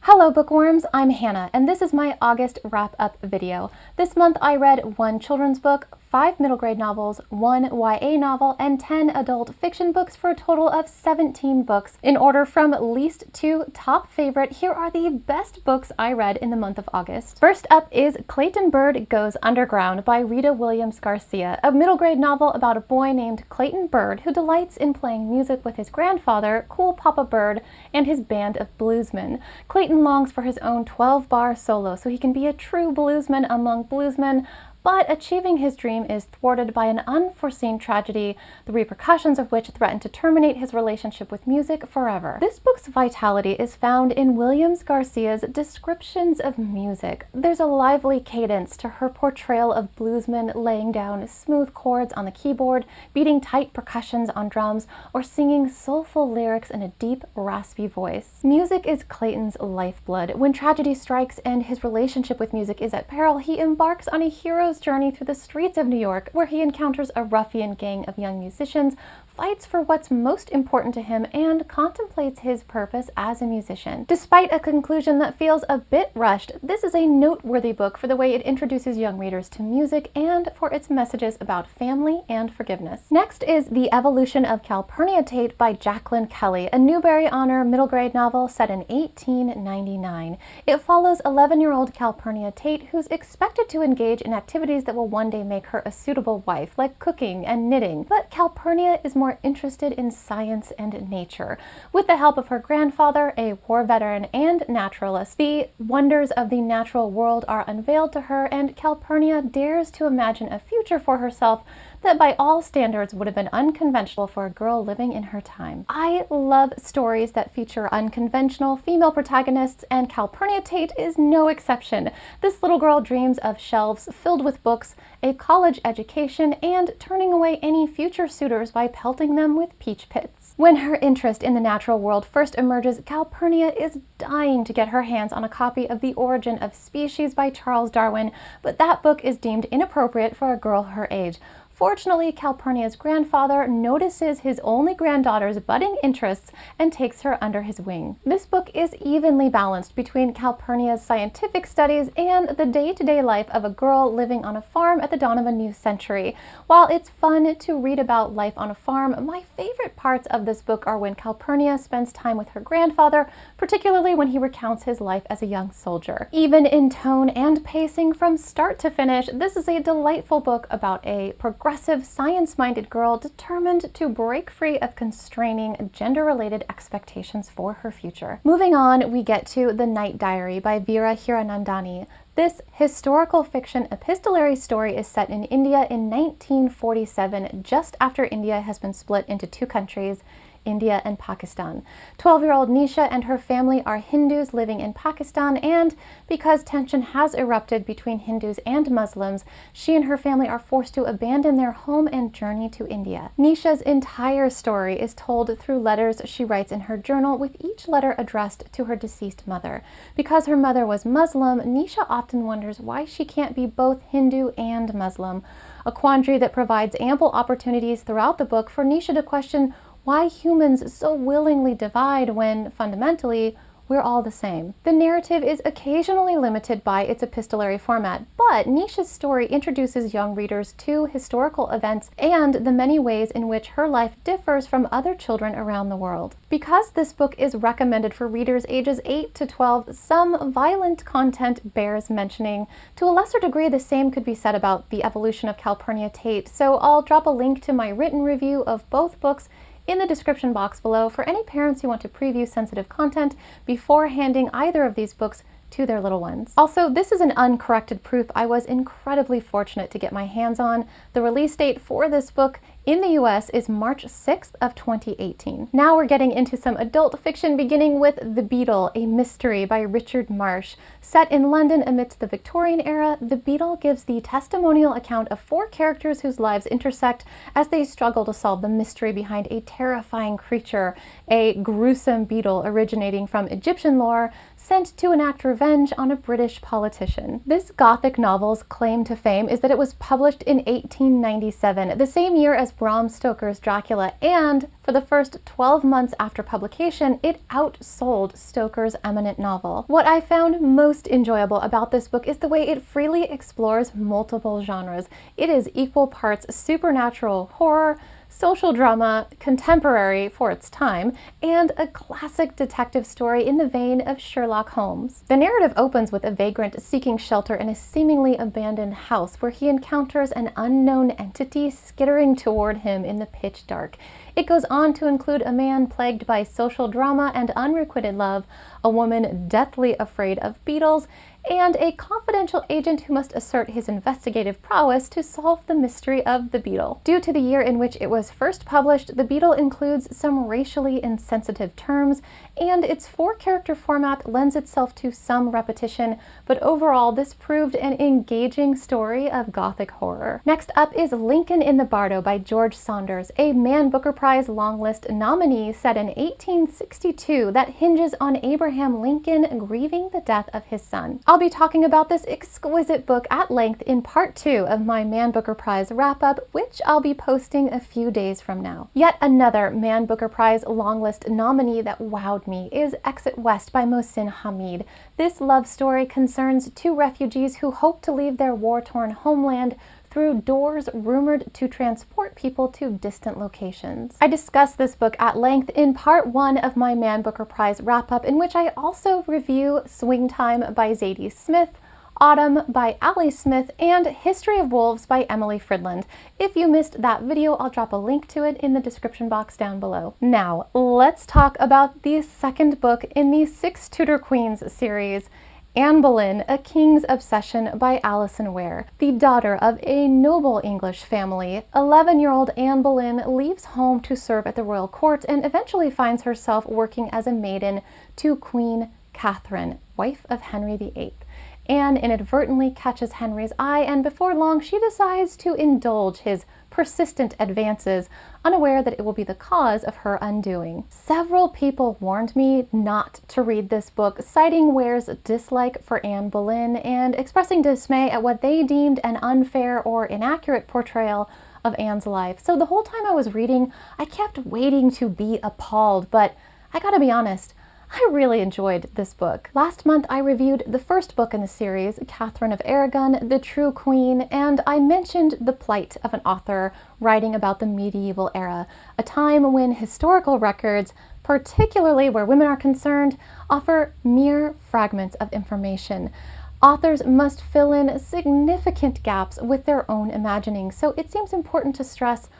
Hello bookworms, I'm Hannah, and this is my August wrap-up video. This month I read 1 children's book, 5 middle grade novels, 1 YA novel, and 10 adult fiction books for a total of 17 books. In order from least to top favorite, here are the best books I read in the month of August. First up is Clayton Bird Goes Underground by Rita Williams Garcia, a middle grade novel about a boy named Clayton Bird who delights in playing music with his grandfather, Cool Papa Bird, and his band of bluesmen. Clayton longs for his own 12-bar solo so he can be a true bluesman among bluesmen, but achieving his dream is thwarted by an unforeseen tragedy, the repercussions of which threaten to terminate his relationship with music forever. This book's vitality is found in Williams Garcia's descriptions of music. There's a lively cadence to her portrayal of bluesmen laying down smooth chords on the keyboard, beating tight percussions on drums, or singing soulful lyrics in a deep, raspy voice. Music is Clayton's lifeblood. When tragedy strikes and his relationship with music is at peril, he embarks on a hero's journey through the streets of New York, where he encounters a ruffian gang of young musicians, fights for what's most important to him, and contemplates his purpose as a musician. Despite a conclusion that feels a bit rushed, this is a noteworthy book for the way it introduces young readers to music and for its messages about family and forgiveness. Next is The Evolution of Calpurnia Tate by Jacqueline Kelly, a Newbery Honor middle grade novel set in 1899. It follows 11-year-old Calpurnia Tate, who's expected to engage in activities that will one day make her a suitable wife, like cooking and knitting. But Calpurnia is more interested in science and nature. With the help of her grandfather, a war veteran and naturalist, the wonders of the natural world are unveiled to her, and Calpurnia dares to imagine a future for herself that by all standards would have been unconventional for a girl living in her time. I love stories that feature unconventional female protagonists, and Calpurnia Tate is no exception. This little girl dreams of shelves filled with books, a college education, and turning away any future suitors by pelting them with peach pits. When her interest in the natural world first emerges, Calpurnia is dying to get her hands on a copy of The Origin of Species by Charles Darwin, but that book is deemed inappropriate for a girl her age. Fortunately, Calpurnia's grandfather notices his only granddaughter's budding interests and takes her under his wing. This book is evenly balanced between Calpurnia's scientific studies and the day-to-day life of a girl living on a farm at the dawn of a new century. While it's fun to read about life on a farm, my favorite parts of this book are when Calpurnia spends time with her grandfather, particularly when he recounts his life as a young soldier. Even in tone and pacing from start to finish, this is a delightful book about a progressive, science-minded girl determined to break free of constraining gender-related expectations for her future. Moving on, we get to The Night Diary by Veera Hiranandani. This historical fiction epistolary story is set in India in 1947, just after India has been split into 2 countries, India and Pakistan. 12-year-old Nisha and her family are Hindus living in Pakistan, and because tension has erupted between Hindus and Muslims, she and her family are forced to abandon their home and journey to India. Nisha's entire story is told through letters she writes in her journal, with each letter addressed to her deceased mother. Because her mother was Muslim, Nisha often wonders why she can't be both Hindu and Muslim, a quandary that provides ample opportunities throughout the book for Nisha to question why humans so willingly divide when, fundamentally, we're all the same. The narrative is occasionally limited by its epistolary format, but Nisha's story introduces young readers to historical events and the many ways in which her life differs from other children around the world. Because this book is recommended for readers ages 8 to 12, some violent content bears mentioning. To a lesser degree, the same could be said about The Evolution of Calpurnia Tate, so I'll drop a link to my written review of both books in the description box below for any parents who want to preview sensitive content before handing either of these books to their little ones. Also, this is an uncorrected proof I was incredibly fortunate to get my hands on. The release date for this book in the US is March 6th of 2018. Now we're getting into some adult fiction, beginning with The Beetle, a mystery by Richard Marsh. Set in London amidst the Victorian era, The Beetle gives the testimonial account of 4 characters whose lives intersect as they struggle to solve the mystery behind a terrifying creature, a gruesome beetle originating from Egyptian lore, sent to enact revenge on a British politician. This Gothic novel's claim to fame is that it was published in 1897, the same year as Bram Stoker's Dracula, and for the first 12 months after publication, it outsold Stoker's eminent novel. What I found most enjoyable about this book is the way it freely explores multiple genres. It is equal parts supernatural horror, social drama, contemporary for its time, and a classic detective story in the vein of Sherlock Holmes. The narrative opens with a vagrant seeking shelter in a seemingly abandoned house where he encounters an unknown entity skittering toward him in the pitch dark. It goes on to include a man plagued by social drama and unrequited love, a woman deathly afraid of beetles, and a confidential agent who must assert his investigative prowess to solve the mystery of the beetle. Due to the year in which it was first published, the beetle includes some racially insensitive terms, and its four-character format lends itself to some repetition, but overall this proved an engaging story of Gothic horror. Next up is Lincoln in the Bardo by George Saunders, a Man Booker Prize longlist nominee set in 1862 that hinges on Abraham Lincoln grieving the death of his son. I'll be talking about this exquisite book at length in part 2 of my Man Booker Prize wrap-up, which I'll be posting a few days from now. Yet another Man Booker Prize longlist nominee that wowed me is Exit West by Mohsin Hamid. This love story concerns two refugees who hope to leave their war-torn homeland through doors rumored to transport people to distant locations. I discussed this book at length in part 1 of my Man Booker Prize wrap-up, in which I also review Swing Time by Zadie Smith, Autumn by Ali Smith, and History of Wolves by Emily Fridland. If you missed that video, I'll drop a link to it in the description box down below. Now, let's talk about the second book in the Six Tudor Queens series, Anne Boleyn, A King's Obsession by Alison Ware. The daughter of a noble English family, 11-year-old Anne Boleyn leaves home to serve at the royal court and eventually finds herself working as a maiden to Queen Catherine, wife of Henry VIII. Anne inadvertently catches Henry's eye, and before long she decides to indulge his persistent advances, unaware that it will be the cause of her undoing. Several people warned me not to read this book, citing Ware's dislike for Anne Boleyn and expressing dismay at what they deemed an unfair or inaccurate portrayal of Anne's life. So the whole time I was reading, I kept waiting to be appalled, but I gotta be honest, I really enjoyed this book. Last month I reviewed the first book in the series, Catherine of Aragon, The True Queen, and I mentioned the plight of an author writing about the medieval era, a time when historical records, particularly where women are concerned, offer mere fragments of information. Authors must fill in significant gaps with their own imagining, so it seems important to stress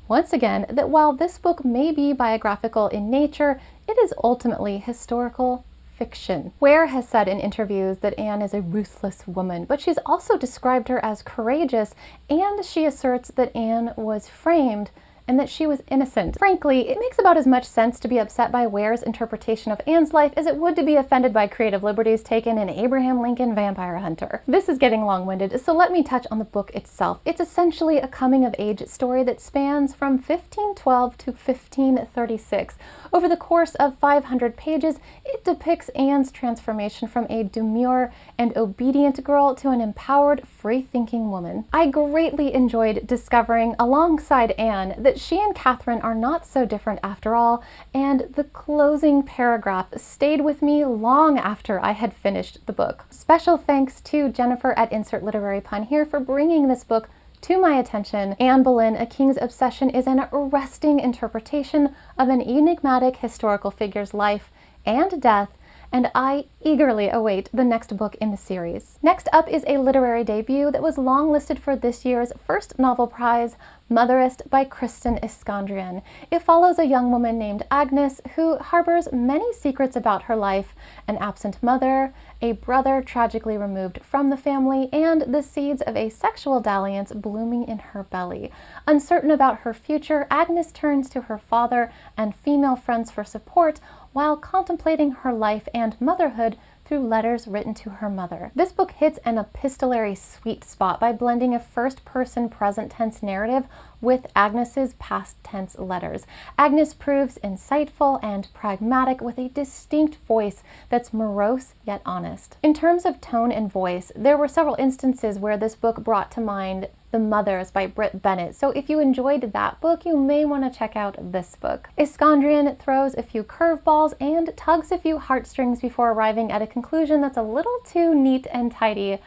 once again that while this book may be biographical in nature, it is ultimately historical fiction. Ware has said in interviews that Anne is a ruthless woman, but she's also described her as courageous, and she asserts that Anne was framed and that she was innocent. Frankly, it makes about as much sense to be upset by Ware's interpretation of Anne's life as it would to be offended by creative liberties taken in Abraham Lincoln Vampire Hunter. This is getting long-winded, so let me touch on the book itself. It's essentially a coming-of-age story that spans from 1512 to 1536. Over the course of 500 pages, it depicts Anne's transformation from a demure and obedient girl to an empowered, free-thinking woman. I greatly enjoyed discovering, alongside Anne, that she and Catherine are not so different after all, and the closing paragraph stayed with me long after I had finished the book. Special thanks to Jennifer at Insert Literary Pun here for bringing this book to my attention. Anne Boleyn, A King's Obsession is an arresting interpretation of an enigmatic historical figure's life and death, and I eagerly await the next book in the series. Next up is a literary debut that was longlisted for this year's first novel prize, Motherist by Kristen Iskandrian. It follows a young woman named Agnes who harbors many secrets about her life, an absent mother, a brother tragically removed from the family, and the seeds of a sexual dalliance blooming in her belly. Uncertain about her future, Agnes turns to her father and female friends for support while contemplating her life and motherhood through letters written to her mother. This book hits an epistolary sweet spot by blending a first-person present tense narrative with Agnes's past tense letters. Agnes proves insightful and pragmatic with a distinct voice that's morose yet honest. In terms of tone and voice, there were several instances where this book brought to mind The Mothers by Britt Bennett. So if you enjoyed that book, you may want to check out this book. Iskandrian throws a few curveballs and tugs a few heartstrings before arriving at a conclusion that's a little too neat and tidy.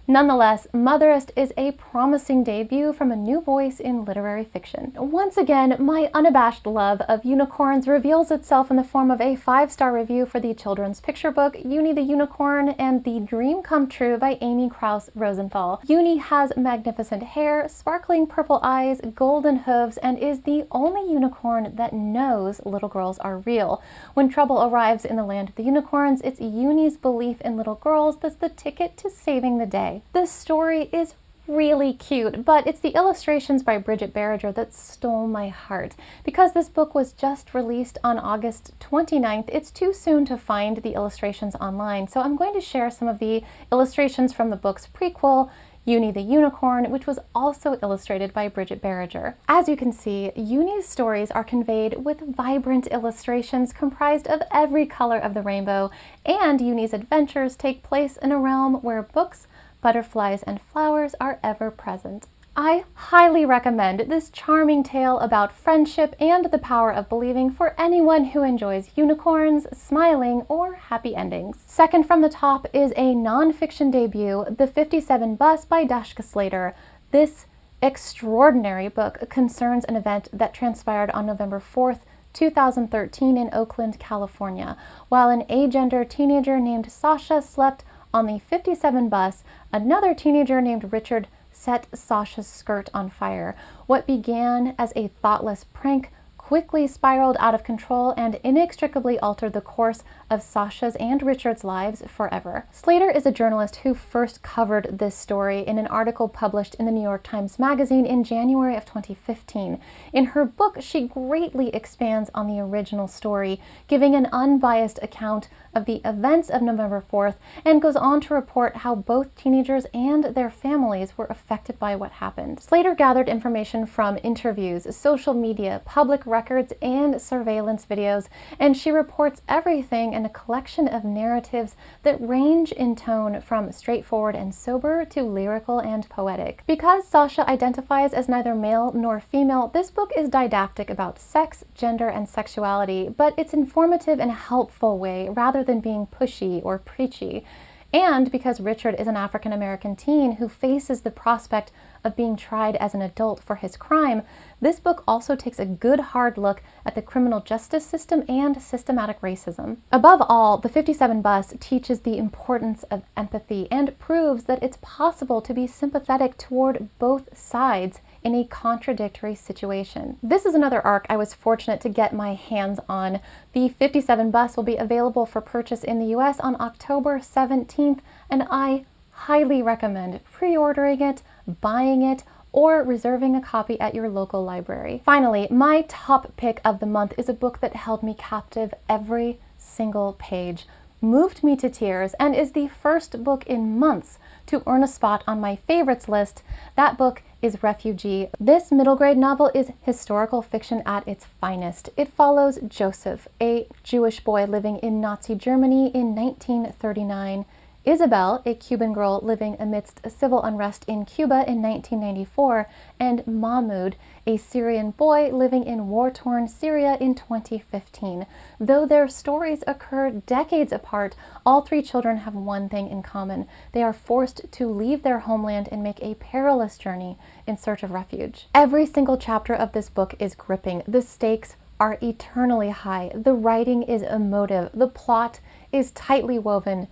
Nonetheless, Motherist is a promising debut from a new voice in literary fiction. Once again, my unabashed love of unicorns reveals itself in the form of a 5-star review for the children's picture book Uni the Unicorn and the Dream Come True by Amy Krauss Rosenthal. Uni has magnificent hair, sparkling purple eyes, golden hooves, and is the only unicorn that knows little girls are real. When trouble arrives in the land of the unicorns, it's Uni's belief in little girls that's the ticket to saving the day. This story is really cute, but it's the illustrations by Bridget Barriger that stole my heart. Because this book was just released on August 29th, it's too soon to find the illustrations online, so I'm going to share some of the illustrations from the book's prequel, Uni the Unicorn, which was also illustrated by Bridget Barriger. As you can see, Uni's stories are conveyed with vibrant illustrations comprised of every color of the rainbow, and Uni's adventures take place in a realm where books, butterflies, and flowers are ever present. I highly recommend this charming tale about friendship and the power of believing for anyone who enjoys unicorns, smiling, or happy endings. Second from the top is a nonfiction debut, The 57 Bus by Dashka Slater. This extraordinary book concerns an event that transpired on November 4th, 2013 in Oakland, California. While an agender teenager named Sasha slept on the 57 bus, another teenager named Richard set Sasha's skirt on fire. What began as a thoughtless prank quickly spiraled out of control and inextricably altered the course of Sasha's and Richard's lives forever. Slater is a journalist who first covered this story in an article published in the New York Times Magazine in January of 2015. In her book, she greatly expands on the original story, giving an unbiased account of the events of November 4th, and goes on to report how both teenagers and their families were affected by what happened. Slater gathered information from interviews, social media, public records, and surveillance videos, and she reports everything in a collection of narratives that range in tone from straightforward and sober to lyrical and poetic. Because Sasha identifies as neither male nor female, this book is didactic about sex, gender, and sexuality, but it's informative in a helpful way rather than being pushy or preachy. And because Richard is an African-American teen who faces the prospect of being tried as an adult for his crime, this book also takes a good hard look at the criminal justice system and systematic racism. Above all, The 57 Bus teaches the importance of empathy and proves that it's possible to be sympathetic toward both sides in a contradictory situation. This is another arc I was fortunate to get my hands on. The 57 Bus will be available for purchase in the US on October 17th, and I highly recommend pre-ordering it, buying it, or reserving a copy at your local library. Finally, my top pick of the month is a book that held me captive every single page, moved me to tears, and is the first book in months to earn a spot on my favorites list. That book is Refugee. This middle grade novel is historical fiction at its finest. It follows Joseph, a Jewish boy living in Nazi Germany in 1939, Isabel, a Cuban girl living amidst civil unrest in Cuba in 1994, and Mahmoud, a Syrian boy living in war-torn Syria in 2015. Though their stories occur decades apart, all three children have one thing in common. They are forced to leave their homeland and make a perilous journey in search of refuge. Every single chapter of this book is gripping. The stakes are eternally high. The writing is emotive. The plot is tightly woven.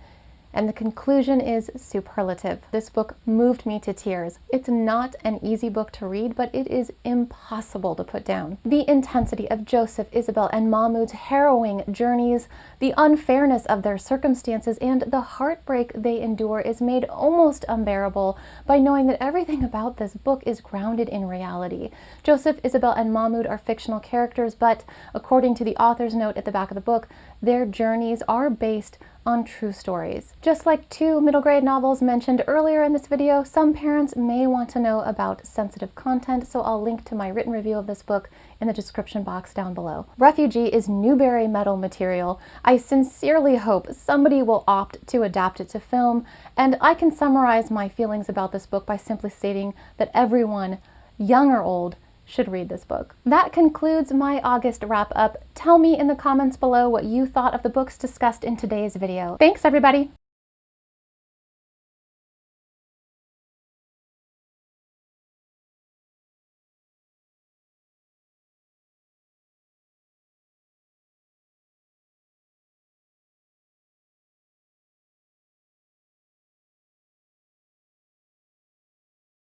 And the conclusion is superlative. This book moved me to tears. It's not an easy book to read, but it is impossible to put down. The intensity of Joseph, Isabel, and Mahmoud's harrowing journeys, the unfairness of their circumstances, and the heartbreak they endure is made almost unbearable by knowing that everything about this book is grounded in reality. Joseph, Isabel, and Mahmoud are fictional characters, but according to the author's note at the back of the book, their journeys are based on true stories. Just like 2 middle grade novels mentioned earlier in this video, some parents may want to know about sensitive content, so I'll link to my written review of this book in the description box down below. Refugee is Newbery Medal material. I sincerely hope somebody will opt to adapt it to film, and I can summarize my feelings about this book by simply stating that everyone, young or old, should read this book. That concludes my August wrap-up. Tell me in the comments below what you thought of the books discussed in today's video. Thanks, everybody!